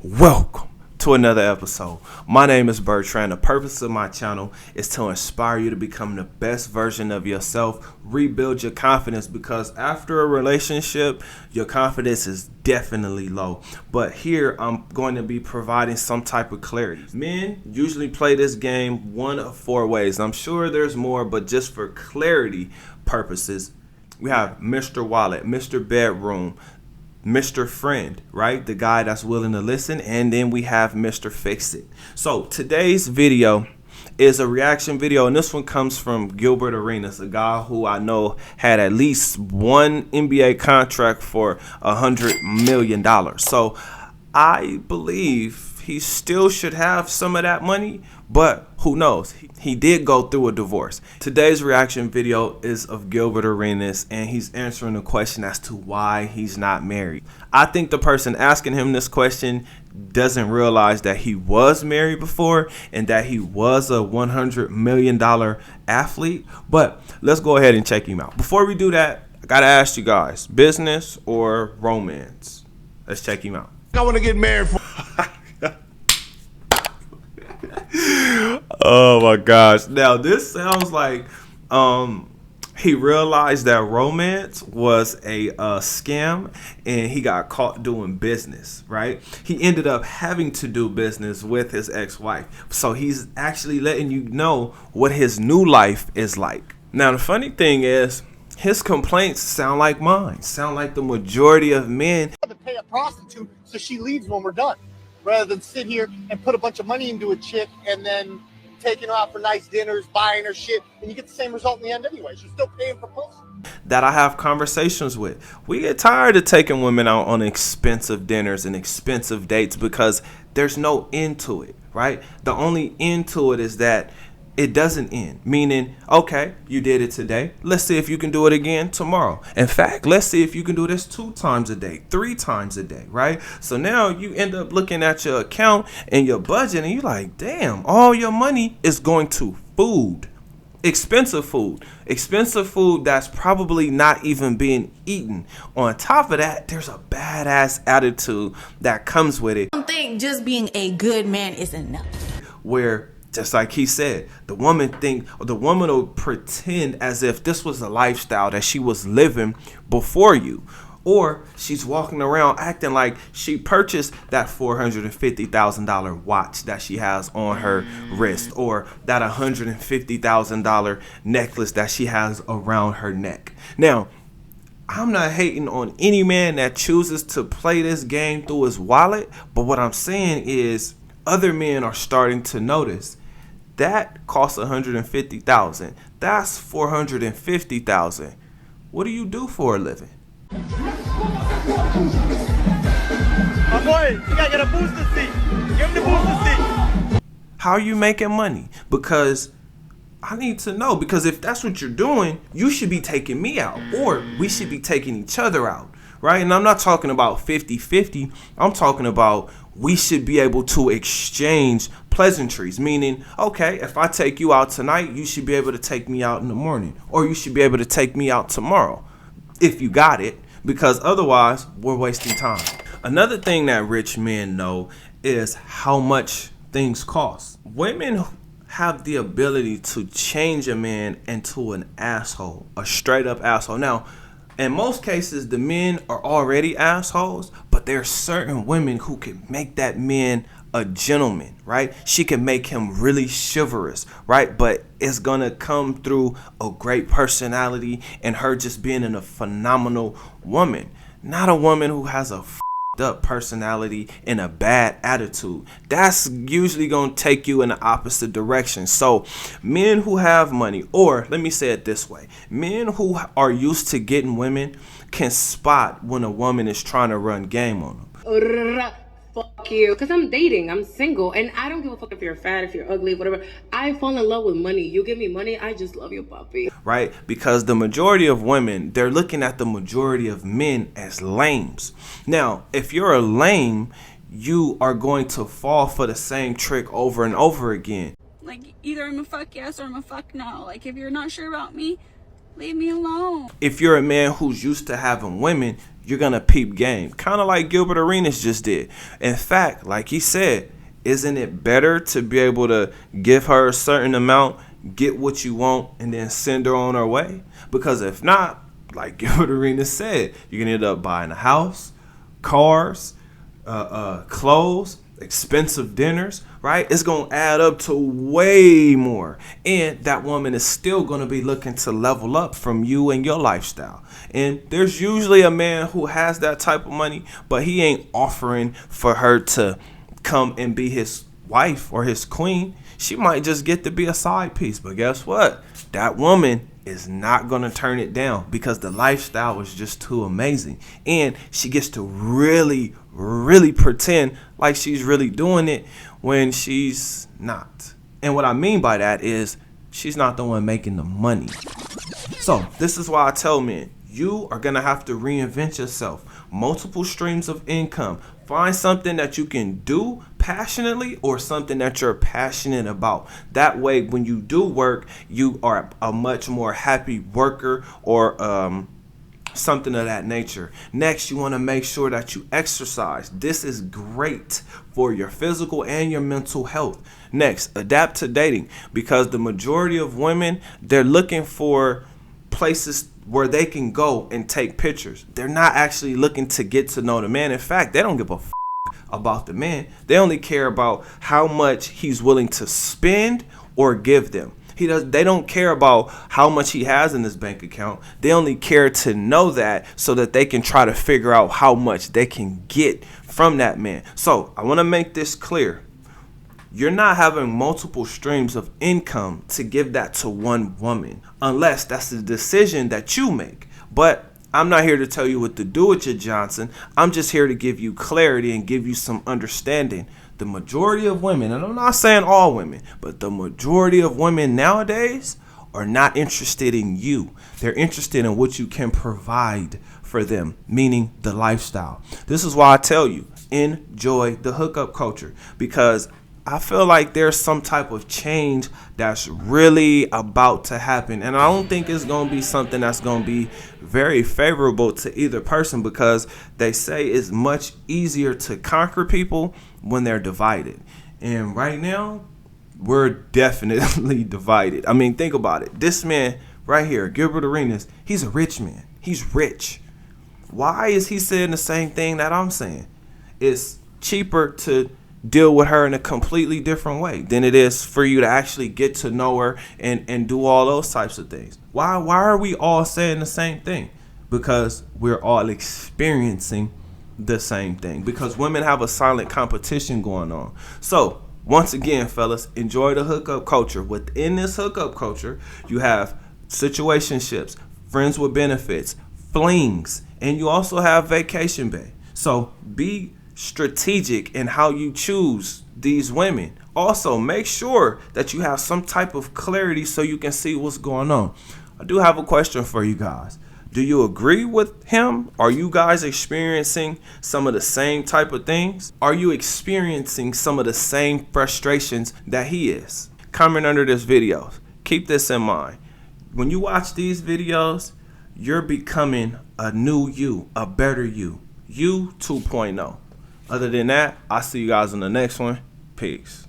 Welcome to another episode. My name is Bertrand. The purpose of my channel is to inspire you to become the best version of yourself, rebuild your confidence, because after a relationship, your confidence is definitely low. But here I'm going to be providing some type of clarity. Men usually play this game one of four ways. I'm sure there's more, but just for clarity purposes, we have Mr. Wallet, Mr. Bedroom, Mr. Friend, right? The guy that's willing to listen. And then we have Mr. Fix It. So today's video is a reaction video, and this one comes from Gilbert Arenas, a guy who I know had at least one NBA contract for $100 million. So I believe he still should have some of that money, but who knows? He did go through a divorce. Today's reaction video is of Gilbert Arenas, and he's answering the question as to why he's not married. I think the person asking him this question doesn't realize that he was married before and that he was a $100 million athlete. But let's go ahead and check him out. Before we do that, I gotta ask you guys, business or romance? Let's check him out. I want to get married for Oh my gosh. Now this sounds like he realized that romance was a scam and he got caught doing business, right? He ended up having to do business with his ex-wife. So he's actually letting you know what his new life is like. Now the funny thing is, his complaints sound like mine, sound like the majority of men. To pay a prostitute so she leaves when we're done, rather than sit here and put a bunch of money into a chick and then taking her out for nice dinners, buying her shit, and you get the same result in the end anyways. You're still paying for pussy. That I have conversations with. We get tired of taking women out on expensive dinners and expensive dates because there's no end to it, right? The only end to it is that it doesn't end, meaning, okay, you did it today. Let's see if you can do it again tomorrow. In fact, let's see if you can do this 2 times a day, 3 times a day, right? So now you end up looking at your account and your budget and you're like, damn, all your money is going to food. Expensive food that's probably not even being eaten. On top of that, there's a badass attitude that comes with it. I don't think just being a good man is enough. Where, just like he said, the woman will pretend as if this was a lifestyle that she was living before you. Or she's walking around acting like she purchased that $450,000 watch that she has on her wrist, or that $150,000 necklace that she has around her neck. Now, I'm not hating on any man that chooses to play this game through his wallet, but what I'm saying is other men are starting to notice that costs $150,000. That's $450,000. What do you do for a living? My boy, you gotta get a booster seat. Give him the booster seat. How are you making money? Because I need to know, because if that's what you're doing, you should be taking me out, or we should be taking each other out, right? And I'm not talking about 50-50. I'm talking about we should be able to exchange pleasantries, meaning, okay, if I take you out tonight, you should be able to take me out in the morning, or you should be able to take me out tomorrow if you got it, because otherwise we're wasting time. Another thing that rich men know is how much things cost. Women have the ability to change a man into an asshole, a straight up asshole. Now, in most cases, the men are already assholes, but there are certain women who can make that man a gentleman, right? She can make him really chivalrous, right? But it's gonna come through a great personality and her just being a phenomenal woman, not a woman who has a up personality and a bad attitude. That's usually gonna take you in the opposite direction. So men who have money, or let me say it this way, men who are used to getting women can spot when a woman is trying to run game on them. Fuck you, because I'm dating, I'm single, and I don't give a fuck if you're fat, if you're ugly, whatever. I fall in love with money. You give me money, I just love you, puppy. Right? Because the majority of women, they're looking at the majority of men as lames. Now, if you're a lame, you are going to fall for the same trick over and over again. Like, either I'm a fuck yes or I'm a fuck no. Like, if you're not sure about me, leave me alone. If you're a man who's used to having women, you're going to peep game. Kind of like Gilbert Arenas just did. In fact, like he said, isn't it better to be able to give her a certain amount, get what you want, and then send her on her way? Because if not, like Gilbert Arenas said, you're going to end up buying a house, cars, clothes, expensive dinners, right? It's going to add up to way more. And that woman is still going to be looking to level up from you and your lifestyle. And there's usually a man who has that type of money, but he ain't offering for her to come and be his wife or his queen. She might just get to be a side piece. But guess what? That woman is not going to turn it down because the lifestyle is just too amazing. And she gets to really, really pretend like she's really doing it when she's not. And what I mean by that is she's not the one making the money. So this is why I tell men, you are going to have to reinvent yourself. Multiple streams of income. Find something that you can do passionately or something that you're passionate about. That way, when you do work, you are a much more happy worker or something of that nature. Next, you want to make sure that you exercise. This is great for your physical and your mental health. Next, adapt to dating, because the majority of women, they're looking for places where they can go and take pictures. They're not actually looking to get to know the man. In fact, they don't give a about the man. They only care about how much he's willing to spend or give them. They don't care about how much he has in his bank account. They only care to know that so that they can try to figure out how much they can get from that man. So I want to make this clear. You're not having multiple streams of income to give that to one woman, unless that's the decision that you make. But I'm not here to tell you what to do with your Johnson. I'm just here to give you clarity and give you some understanding. The majority of women, and I'm not saying all women, but the majority of women nowadays are not interested in you. They're interested in what you can provide for them, meaning the lifestyle. This is why I tell you, enjoy the hookup culture, because I feel like there's some type of change that's really about to happen. And I don't think it's going to be something that's going to be very favorable to either person, because they say it's much easier to conquer people when they're divided. And right now, we're definitely divided. I mean, think about it. This man right here, Gilbert Arenas, he's a rich man. He's rich. Why is he saying the same thing that I'm saying? It's cheaper to deal with her in a completely different way than it is for you to actually get to know her and do all those types of things. Why are we all saying the same thing? Because we're all experiencing the same thing. Because women have a silent competition going on. So once again, fellas, enjoy the hookup culture. Within this hookup culture, you have situationships, friends with benefits, flings, and you also have vacation bay. So be strategic in how you choose these women. Also, make sure that you have some type of clarity so you can see what's going on. I do have a question for you guys. Do you agree with him? Are you guys experiencing some of the same type of things? Are you experiencing some of the same frustrations that he is? Comment under this video. Keep this in mind. When you watch these videos, you're becoming a new you, a better you. You 2.0. Other than that, I'll see you guys on the next one. Peace.